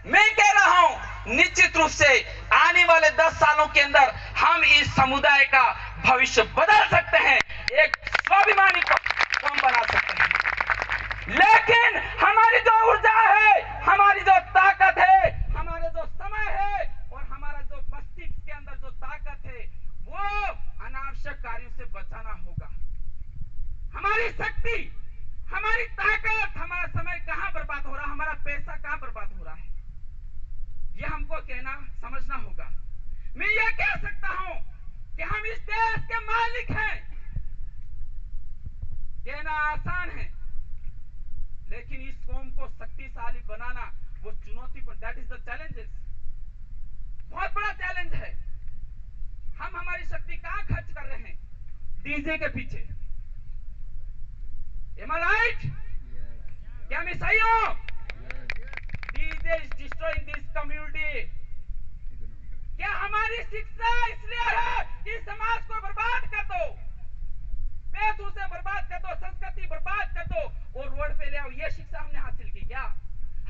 मैं कह रहा हूं निश्चित रूप से आने वाले 10 सालों के अंदर हम इस समुदाय का भविष्य बदल सकते हैं, एक स्वाभिमानी कौम बना सकते हैं। लेकिन हमारी जो ऊर्जा है, हमारी जो ताकत है, हमारा जो समय है और हमारा जो मस्तिष्क के अंदर जो ताकत है, वो अनावश्यक कार्यों से बचाना होगा। हमारी शक्ति, हमारी ताकत, हमारा समय कहां बर्बाद हो रहा है, हमारा पैसा कहां बर्बाद हो रहा है, ये हमको कहना समझना होगा। मैं ये कह सकता हूं कि हम इस देश के मालिक हैं। कहना आसान है, लेकिन इस कौम को शक्तिशाली बनाना वो चुनौती पर, दैट इज द चैलेंजेस, बहुत बड़ा चैलेंज है। हम हमारी शक्ति कहां खर्च कर रहे हैं? डीजे के पीछे। Am I right? क्या मैं सही हूं? DJ is destroying this community. क्या हमारी शिक्षा इसलिए है कि समाज को बर्बाद कर दो, पैसों से बर्बाद कर दो, संस्कृति बर्बाद कर दो और रोड पे ले आओ, ये शिक्षा हमने हासिल की क्या?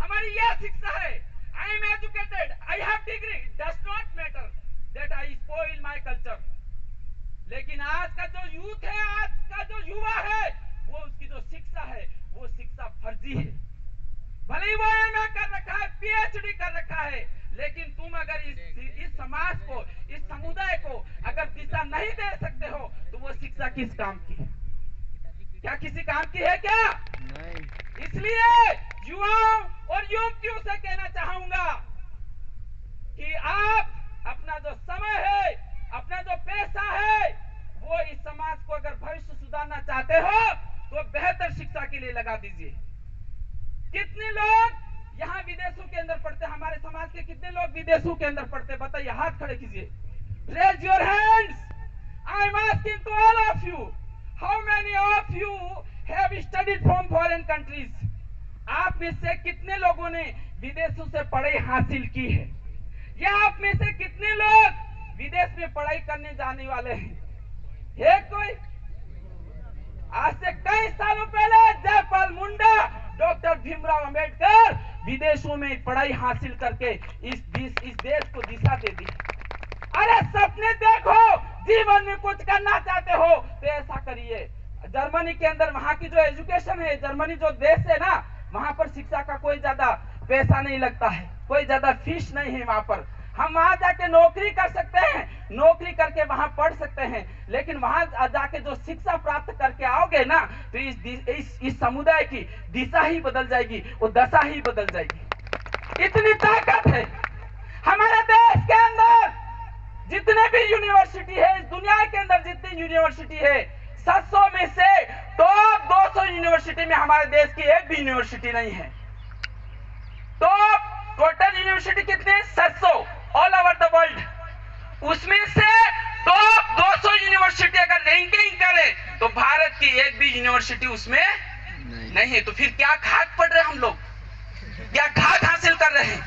हमारी ये शिक्षा है। I am educated, I have degree, does not matter that I spoil my culture. लेकिन आज का जो यूथ है, आज का जो युवा है, वो उसकी जो शिक्षा है वो शिक्षा फर्जी है। भले ही वो एमए कर रखा है, पीएचडी कर रखा है, लेकिन तुम अगर इस समाज को, इस समुदाय को अगर दिशा नहीं दे सकते हो तो वो शिक्षा किस काम की है? क्या किसी काम की है क्या? नहीं। इसलिए युवाओं और युवतियों से कहना चाहूंगा कि आप अपना जो समय है, अपना जो पैसा है, वो इस समाज को अगर भविष्य सुधारना चाहते हो तो बेहतर शिक्षा के लिए लगा दीजिए। कितने लोग यहाँ विदेशों के अंदर पढ़ते, हमारे समाज के कितने लोग विदेशों के अंदर पढ़ते, बताइए, हाथ खड़े कीजिए। Raise your hands. I am asking to all of you, how many of you have studied from foreign countries? आप में से कितने लोगों ने विदेशों से पढ़ाई हासिल की है? या आप में से कितने लोग विदेश में पढ़ाई करने जाने वाले हैं? है कोई? आज से कई सालों पहले जयपाल मुंडा, डॉक्टर भीमराव अंबेडकर विदेशों में पढ़ाई हासिल करके इस देश को दिशा दे दी। अरे सपने देखो, जीवन में कुछ करना चाहते हो तो ऐसा करिए। जर्मनी के अंदर वहां की जो एजुकेशन है, जर्मनी जो देश है ना, वहां पर शिक्षा का कोई ज्यादा पैसा नहीं लगता है, कोई ज्यादा फीस नहीं है वहां पर। हम वहां जाके नौकरी कर सकते हैं, नौकरी करके वहां पढ़ सकते हैं, लेकिन वहां जाके जो शिक्षा प्राप्त करके आओगे ना तो इस समुदाय की दिशा ही बदल जाएगी, वो दशा ही बदल जाएगी। इतनी ताकत है हमारे देश के अंदर। जितने भी यूनिवर्सिटी है, इस दुनिया के अंदर जितनी यूनिवर्सिटी है, 700 में से तो 200 यूनिवर्सिटी में हमारे देश की एक भी यूनिवर्सिटी नहीं है। तो टोटल यूनिवर्सिटी कितने? 700 ऑल ओवर द वर्ल्ड। उसमें से तो 200 यूनिवर्सिटी अगर रैंकिंग करें तो भारत की एक भी यूनिवर्सिटी उसमें नहीं है। तो फिर क्या खाक पड़ रहे हम लोग, क्या खाक हासिल कर रहे हैं?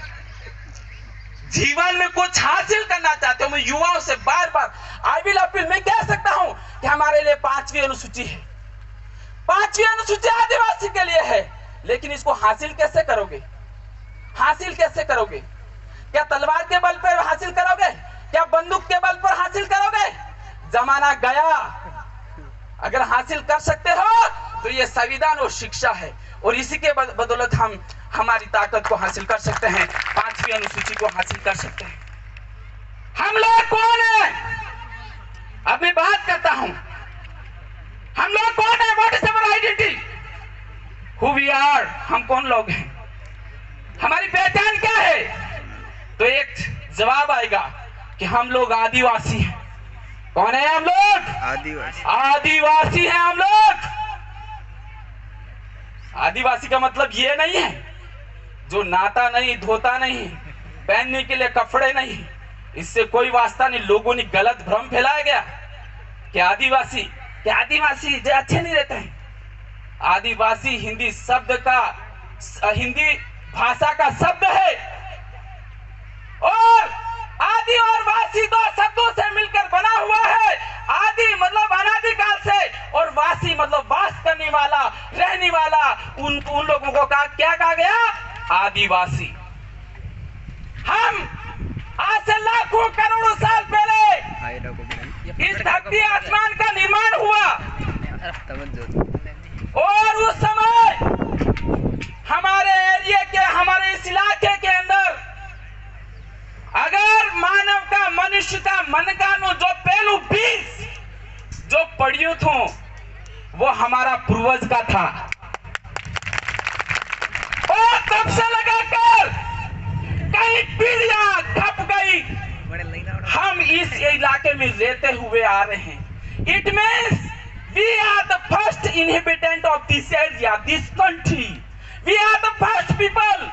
जीवन में कुछ हासिल करना चाहते हो, मैं युवाओं से बार बार आई विल अपील, मैं कह सकता हूं कि हमारे लिए 5वीं अनुसूची है, 5वीं अनुसूची आदिवासी के लिए है, लेकिन इसको हासिल कैसे करोगे? हासिल कैसे करोगे? क्या तलवार के बल पर हासिल करोगे? क्या बंदूक के बल पर हासिल करोगे? जमाना गया। अगर हासिल कर सकते हो तो ये संविधान और शिक्षा है, और इसी के बदौलत हम हमारी ताकत को हासिल कर सकते हैं, 5वीं अनुसूची को हासिल कर सकते हैं। हम लोग कौन है? अब मैं बात करता हूं, हम लोग कौन है? What is our identity? Who we are? हम कौन लोग हैं? हमारी पहचान क्या है? तो एक जवाब आएगा कि हम लोग आदिवासी हैं। कौन है हम लोग? आदिवासी। आदिवासी हैं हम लोग। आदिवासी का मतलब ये नहीं है जो नहाता नहीं, धोता नहीं, पहनने के लिए कपड़े नहीं, इससे कोई वास्ता नहीं। लोगों ने गलत भ्रम फैलाया गया कि आदिवासी जो अच्छे नहीं रहते हैं। आदिवासी हिंदी शब्द का, हिंदी भाषा का शब्द है, और आदि और वासी दो शब्दों से मिलकर बना हुआ है। आदि मतलब अनादिकाल से, और वासी मतलब वास करने वाला, रहने वाला। उन लोगों को क्या कहा गया? आदिवासी। आज से लाखों करोड़ों साल पहले इस धरती आसमान का निर्माण हुआ और उस समय हमारे एरिया के, हमारे इस इलाके के अंदर अगर मानव का, मनुष्य का मनकानु जो पहलू 20 जो पड़ियों थो वो हमारा पूर्वज का था। और तब से लगाकर कई पीढ़ियां खप गई, हम इस इलाके में रहते हुए आ रहे हैं। It means we are the first inhabitant of this area, this country. We are the first people.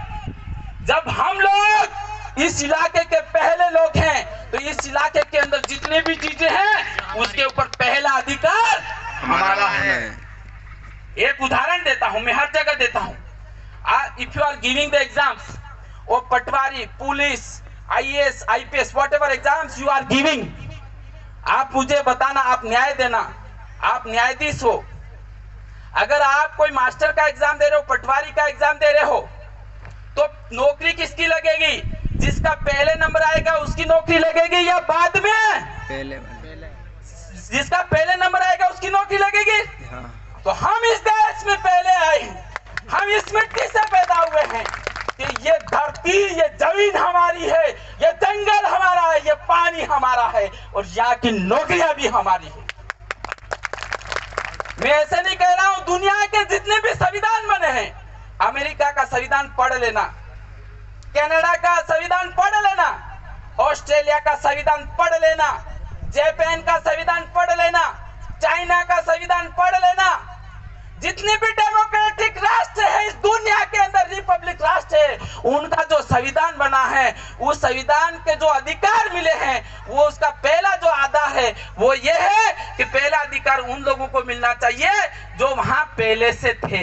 जब हम लोग इस इलाके के पहले लोग हैं तो इस इलाके के अंदर जितने भी चीजें हैं उसके ऊपर पहला अधिकार हमारा है। एक उदाहरण देता हूं, मैं हर जगह देता हूं। If you are giving the exams, or patwari, police, IAS, IPS, whatever exams you are giving, आप मुझे बताना, आप न्याय देना, आप न्यायाधीश हो। अगर आप कोई मास्टर का एग्जाम दे रहे हो, पटवारी का एग्जाम दे रहे हो, तो नौकरी किसकी लगेगी? जिसका पहले नंबर आएगा उसकी नौकरी लगेगी या बाद में? पहले। जिसका पहले नंबर आएगा उसकी नौकरी लगेगी। हाँ। तो हम इस देश में पहले आए हैं, हम इस मिट्टी से पैदा हुए हैं कि ये धरती, ये जमीन हमारी है, ये जंगल हमारा है, ये पानी हमारा है और यहाँ की नौकरियां भी हमारी है। मैं ऐसे नहीं कह रहा हूं, दुनिया के जितने भी संविधान बने हैं, अमेरिका का संविधान पढ़ लेना, कनाडा का संविधान पढ़ लेना, ऑस्ट्रेलिया का संविधान पढ़ लेना, जापान का संविधान पढ़ लेना, चाइना का संविधान पढ़ लेना। जितने भी डेमोक्रेटिक राष्ट्र है इस दुनिया के अंदर, रिपब्लिक राष्ट्र है, उनका जो संविधान बना है, उस संविधान के जो अधिकार मिले हैं, वो उसका पहला जो आधार है वो ये है कि पहला अधिकार उन लोगों को मिलना चाहिए जो वहां पहले से थे।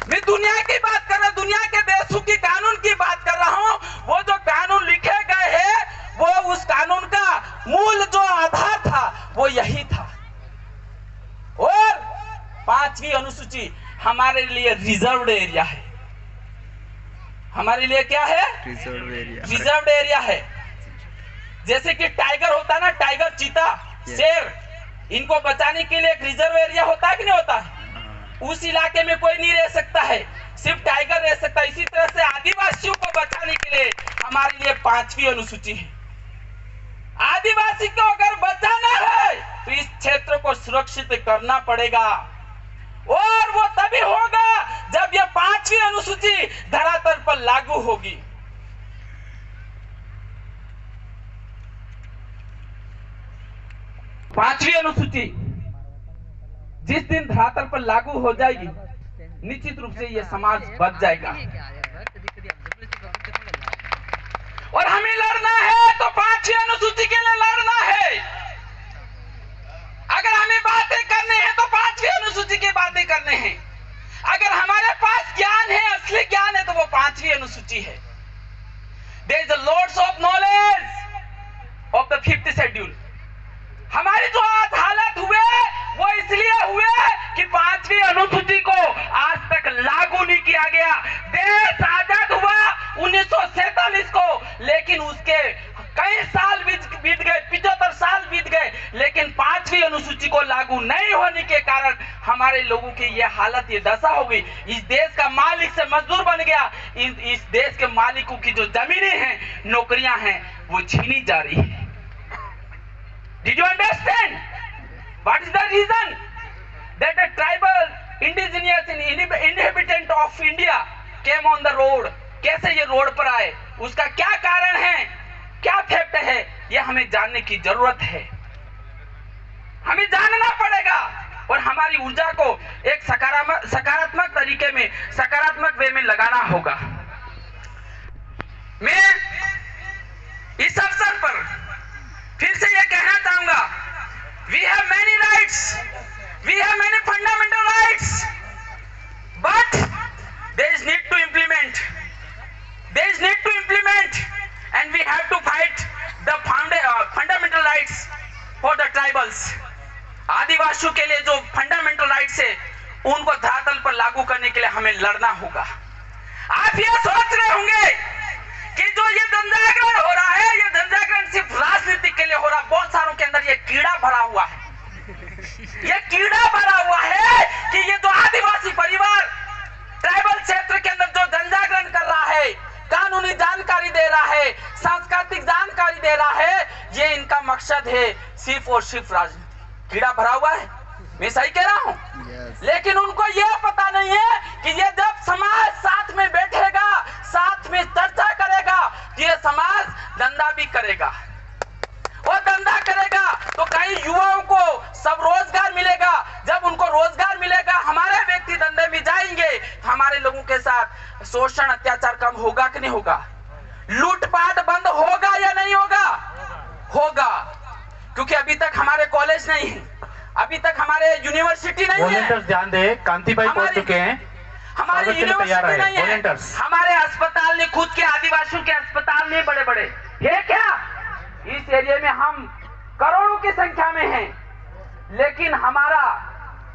मैं दुनिया की बात कर रहा हूं, दुनिया के देशों की कानून की बात कर रहा हूं। वो जो कानून लिखे गए हैं वो उस कानून का मूल जो आधार था वो यही था। और 5वीं अनुसूची हमारे लिए रिजर्व्ड एरिया है। हमारे लिए क्या है? रिजर्व्ड एरिया है। जैसे कि टाइगर होता है ना, टाइगर, चीता, शेर, इनको बचाने के लिए एक रिजर्व एरिया होता है कि नहीं होता है? उस इलाके में कोई नहीं रह सकता है, सिर्फ टाइगर रह सकता है। इसी तरह से आदिवासियों को बचाने के लिए हमारे लिए 5वीं अनुसूची है। आदिवासी को अगर बचाना है तो इस क्षेत्र को सुरक्षित करना पड़ेगा और वो तभी होगा जब ये 5वीं अनुसूची धरातल पर लागू होगी। पांचवी अनुसूची जिस दिन धरातल पर लागू हो जाएगी, निश्चित रूप से ये समाज बच जाएगा। और हमें लड़ना है तो 5वीं अनुसूची के लिए लड़ना है। अगर हमें बातें करने हैं तो 5वीं अनुसूची की बातें करने हैं। अगर हमारे पास ज्ञान है, असली ज्ञान है, तो वो 5वीं अनुसूची है। There is a lots of knowledge of the 5th schedule। हमारी जो आज हालत हुए वो इसलिए हुए कि 5वीं अनुसूची को आज तक लागू नहीं किया गया। देश आजाद हुआ 1947 को, लेकिन उसके कई साल बीत गए, 75 साल बीत गए, लेकिन 5वीं अनुसूची को लागू नहीं होने के कारण हमारे लोगों की ये हालत, ये दशा हो गई। इस देश का मालिक से मजदूर बन गया। इस देश के मालिकों की जो जमीनें हैं, नौकरियां हैं, वो छीनी जा रही है। Did you understand? What is the reason that the tribal, indigenous and inhabitant of India came on the road? कैसे ये रोड पर आए, उसका क्या कारण है, क्या फैक्ट है, ये हमें जानने की जरूरत है। हमें जानना पड़ेगा और हमारी ऊर्जा को एक सकारात्मक तरीके में, सकारात्मक वे में लगाना होगा। मैं इस अवसर पर फिर से यह कहना चाहूंगा, we have many rights, we have many fundamental rights, but there is need to implement, and we have to fight the fundamental rights for the tribals। आदिवासियों के लिए जो फंडामेंटल राइट्स है उनको धरातल पर लागू करने के लिए हमें लड़ना होगा। आप यह सोच रहे होंगे कि जो ये जनता और बहुत सारों के अंदर ये कीड़ा भरा हुआ है। ये कीड़ा भरा हुआ है कि ये जो आदिवासी परिवार ट्राइबल क्षेत्र के अंदर जो जनजागरण कर रहा है, कानूनी जानकारी दे रहा है, सांस्कृतिक जानकारी दे रहा है, ये इनका मकसद है सिर्फ और सिर्फ राजनीति। कीड़ा भरा हुआ है, मैं सही कह रहा हूं? लेकिन उनको यह पता नहीं है कि ये जब समाज साथ में बैठेगा, साथ में चर्चा करेगा, तो ये समाज धंधा भी करेगा। और धंधा करेगा तो कई युवाओं को सब रोजगार मिलेगा। जब उनको रोजगार मिलेगा, हमारे व्यक्ति धंधे में जाएंगे, हमारे लोगों के साथ शोषण अत्याचार कम होगा कि नहीं होगा? लूटपाट बंद होगा या नहीं होगा? होगा, क्योंकि अभी तक हमारे कॉलेज नहीं है, अभी तक हमारे यूनिवर्सिटी नहीं है। ध्यान दे, कांति भाई पहुंच चुके हैं, हमारी यूनिवर्सिटी नहीं है, हमारे अस्पताल ने खुद के आदिवासियों के अस्पताल नहीं बड़े बड़े है क्या? इस एरिया में हम करोड़ों की संख्या में हैं, लेकिन हमारा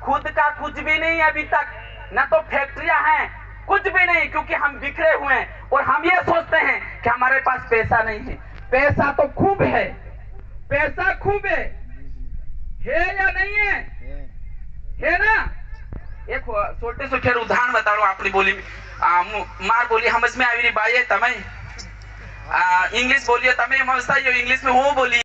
खुद का कुछ भी नहीं अभी तक, न तो फैक्ट्रियां हैं, कुछ भी नहीं, क्योंकि हम बिखरे हुए हैं। और हम ये सोचते हैं कि हमारे पास पैसा नहीं है। पैसा तो खूब है, पैसा खूब है या नहीं है ना? एक छोटे से खेर उदाहरण बता रहा हूं अपनी बोली में। मार बोली समझ में आई रही बाई है, तमें इंग्लिश बोलिए, तमें समझता इंग्लिश में वो बोली।